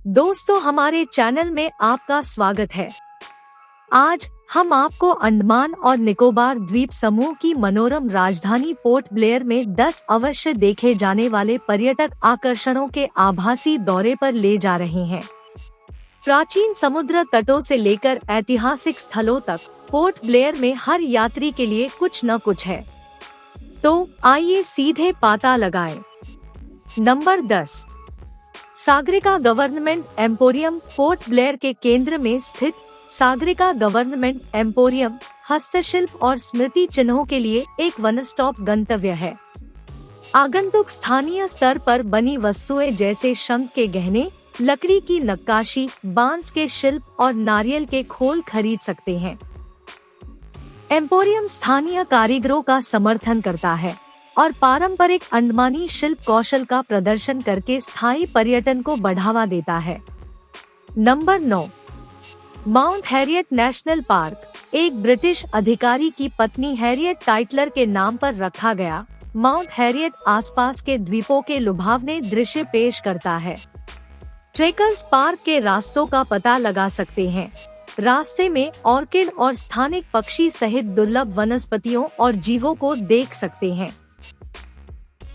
दोस्तों, हमारे चैनल में आपका स्वागत है। आज हम आपको अंडमान और निकोबार द्वीप समूह की मनोरम राजधानी पोर्ट ब्लेयर में 10 अवश्य देखे जाने वाले पर्यटक आकर्षणों के आभासी दौरे पर ले जा रहे हैं। प्राचीन समुद्र तटों से लेकर ऐतिहासिक स्थलों तक पोर्ट ब्लेयर में हर यात्री के लिए कुछ न कुछ है। तो आइए सीधे पता लगाएं। Number 10, Sagarika government emporium. Port Blair के केंद्र में स्थित सागरिका गवर्नमेंट एम्पोरियम हस्तशिल्प और स्मृति चिन्हों के लिए एक वन स्टॉप गंतव्य है। आगंतुक स्थानीय स्तर पर बनी वस्तुएं जैसे शंख के गहने, लकड़ी की नक्काशी, बांस के शिल्प और नारियल के खोल खरीद सकते हैं। एम्पोरियम स्थानीय कारीगरों का समर्थन करता है और पारंपरिक अंडमानी शिल्प कौशल का प्रदर्शन करके स्थायी पर्यटन को बढ़ावा देता है। Number 9, mount Harriet national park. एक ब्रिटिश अधिकारी की पत्नी हैरियट टाइटलर के नाम पर रखा गया माउंट हैरियट आसपास के द्वीपों के लुभावने दृश्य पेश करता है। ट्रेकर्स पार्क के रास्तों का पता लगा सकते हैं। रास्ते में ऑर्किड और स्थानिक पक्षी सहित दुर्लभ वनस्पतियों और जीवों को देख सकते हैं।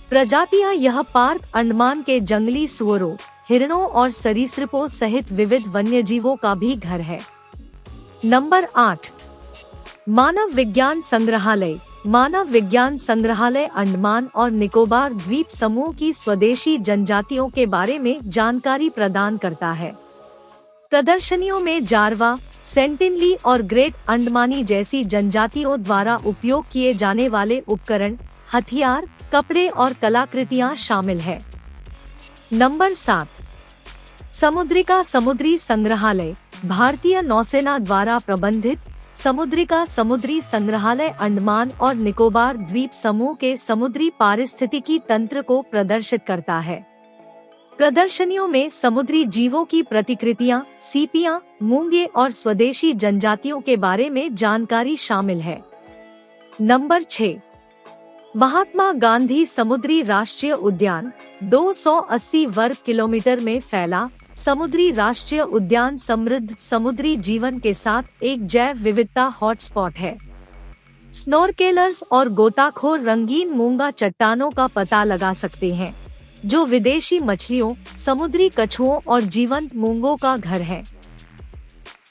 प्रजातियां यह पार्क अंडमान के जंगली सुअरों, हिरणों और सरीसृपों सहित विविध वन्यजीवों का भी घर है। नंबर 8, मानव विज्ञान संग्रहालय। मानव विज्ञान संग्रहालय अंडमान और निकोबार द्वीप समूह की स्वदेशी जनजातियों के बारे में जानकारी प्रदान करता है। प्रदर्शनियों में जारवा, सेंटिनली और ग्रेट अंडमानी जैसी जनजातियों द्वारा उपयोग किए जाने वाले उपकरण, हथियार, कपड़े और कलाकृतियां शामिल है। नंबर 7, समुद्रिका समुद्री संग्रहालय। भारतीय नौसेना द्वारा प्रबंधित समुद्रिका समुद्री संग्रहालय अंडमान और निकोबार द्वीप समूह के समुद्री पारिस्थितिकी तंत्र को प्रदर्शित करता है। प्रदर्शनियों में समुद्री जीवों की प्रतिकृतियां, सीपियां, मूंगे और स्वदेशी जनजातियों के बारे में जानकारी शामिल है। नंबर 6, महात्मा गांधी समुद्री राष्ट्रीय उद्यान। 280 वर्ग किलोमीटर में फैला समुद्री राष्ट्रीय उद्यान समृद्ध समुद्री जीवन के साथ एक जैव विविधता हॉटस्पॉट है। स्नॉर्केलर्स और गोताखोर रंगीन मूंगा चट्टानों का पता लगा सकते हैं, जो विदेशी मछलियों, समुद्री कछुओं और जीवंत मूंगों का घर है।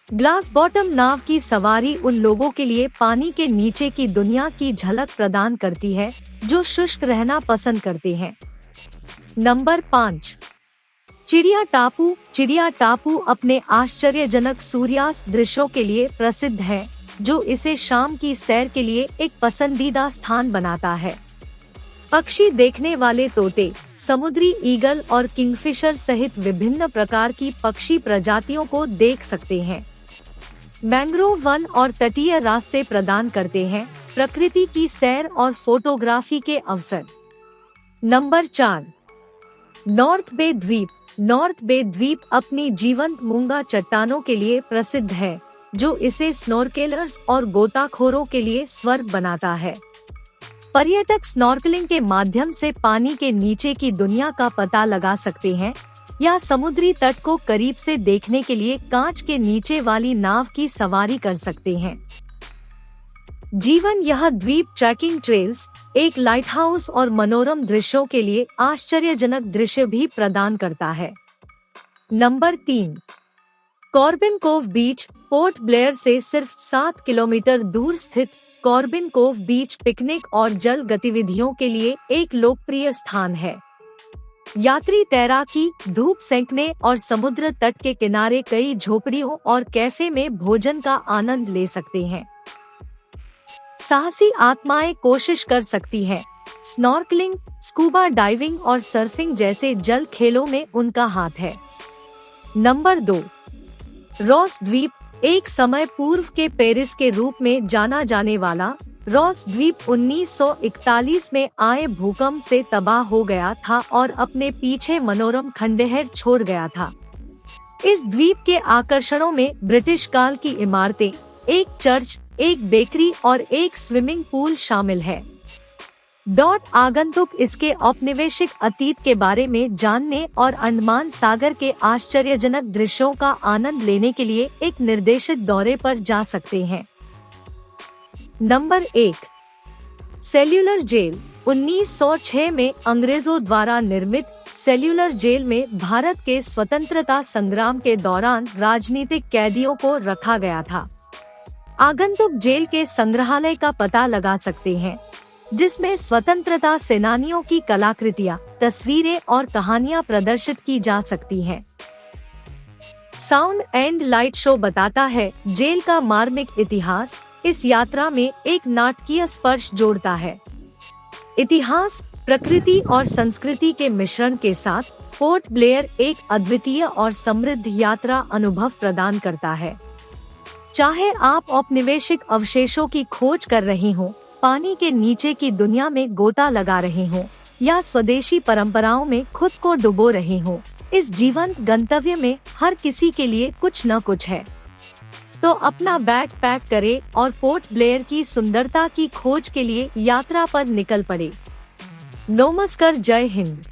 ग्लास बॉटम नाव की सवारी उन लोगों के लिए पानी के नीचे की दुनिया की झलक प्रदान करती है जो शुष्क रहना पसंद करते हैं। नंबर 5, चिड़िया टापू। चिड़िया टापू अपने आश्चर्यजनक सूर्यास्त दृश्यों के लिए प्रसिद्ध है, जो इसे शाम की सैर के लिए एक पसंदीदा स्थान बनाता है। पक्षी देखने वाले तोते, समुद्री ईगल और किंगफिशर सहित विभिन्न प्रकार की पक्षी प्रजातियों को देख सकते हैं। मैंग्रोव वन और तटीय रास्ते प्रदान करते हैं प्रकृति की सैर और फोटोग्राफी के अवसर। नंबर 4, नॉर्थ बे द्वीप। नॉर्थ बे द्वीप अपनी जीवंत मूंगा चट्टानों के लिए प्रसिद्ध है, जो इसे स्नॉर्केलर्स और गोताखोरों के लिए स्वर्ग बनाता है। पर्यटक स्नॉर्कलिंग के माध्यम से पानी के नीचे की दुनिया का पता लगा सकते हैं या समुद्री तट को करीब से देखने के लिए कांच के नीचे वाली नाव की सवारी कर सकते हैं। जीवन यह द्वीप ट्रैकिंग ट्रेल्स, एक लाइटहाउस और मनोरम दृश्यों के लिए आश्चर्यजनक दृश्य भी प्रदान करता है। नंबर 3, कॉर्बिन कोव बीच। पोर्ट ब्लेयर से सिर्फ 7 किलोमीटर दूर स्थित कॉर्बिन कोव बीच पिकनिक और जल गतिविधियों के लिए एक लोकप्रिय स्थान है। यात्री तैराकी, धूप सेंकने और समुद्र तट के किनारे कई झोपड़ियों और कैफे में भोजन का आनंद ले सकते हैं। साहसी आत्माएं कोशिश कर सकती हैं। स्नॉर्कलिंग, स्कूबा डाइविंग और सर्फिंग जैसे जल खेलों में उनका हाथ है। नंबर 2, रॉस द्वीप। एक समय पूर्व के पेरिस के रूप में जाना जाने वाला रॉस द्वीप 1941 में आए भूकंप से तबाह हो गया था और अपने पीछे मनोरम खंडहर छोड़ गया था। इस द्वीप के आकर्षणों में ब्रिटिश काल की इमारतें, एक चर्च, एक बेकरी और एक स्विमिंग पूल शामिल है। आगंतुक इसके औपनिवेशिक अतीत के बारे में जानने और अंडमान सागर के आश्चर्यजनक दृश्यों का आनंद लेने के लिए एक निर्देशित दौरे पर जा सकते हैं। Number 1, cellular jail. 1906 में अंग्रेजों द्वारा निर्मित सेल्यूलर जेल में भारत के स्वतंत्रता संग्राम के दौरान राजनीतिक कैदियों को रखा गया था। आगंतुक जेल के संग्रहालय का पता लगा सकते हैं, जिसमें स्वतंत्रता सेनानियों की कलाकृतियां, तस्वीरें और कहानियां प्रदर्शित की जा सकती हैं। साउंड एंड लाइट शो बताता है जेल का मार्मिक इतिहास इस यात्रा में एक नाटकीय स्पर्श जोड़ता है। इतिहास, प्रकृति और संस्कृति के मिश्रण के साथ पोर्ट ब्लेयर एक अद्वितीय और समृद्ध यात्रा अनुभव प्रदान करता है। चाहे आप औपनिवेशिक अवशेषों की खोज कर रहे हों, पानी के नीचे की दुनिया में गोता लगा रहे हों या स्वदेशी परंपराओं में खुद को डुबो रहे हों, इस जीवंत गंतव्य में हर किसी के लिए कुछ न कुछ है। तो अपना बैग पैक करें और पोर्ट ब्लेयर की सुंदरता की खोज के लिए यात्रा पर निकल पड़े। नमस्कार, जय हिंद।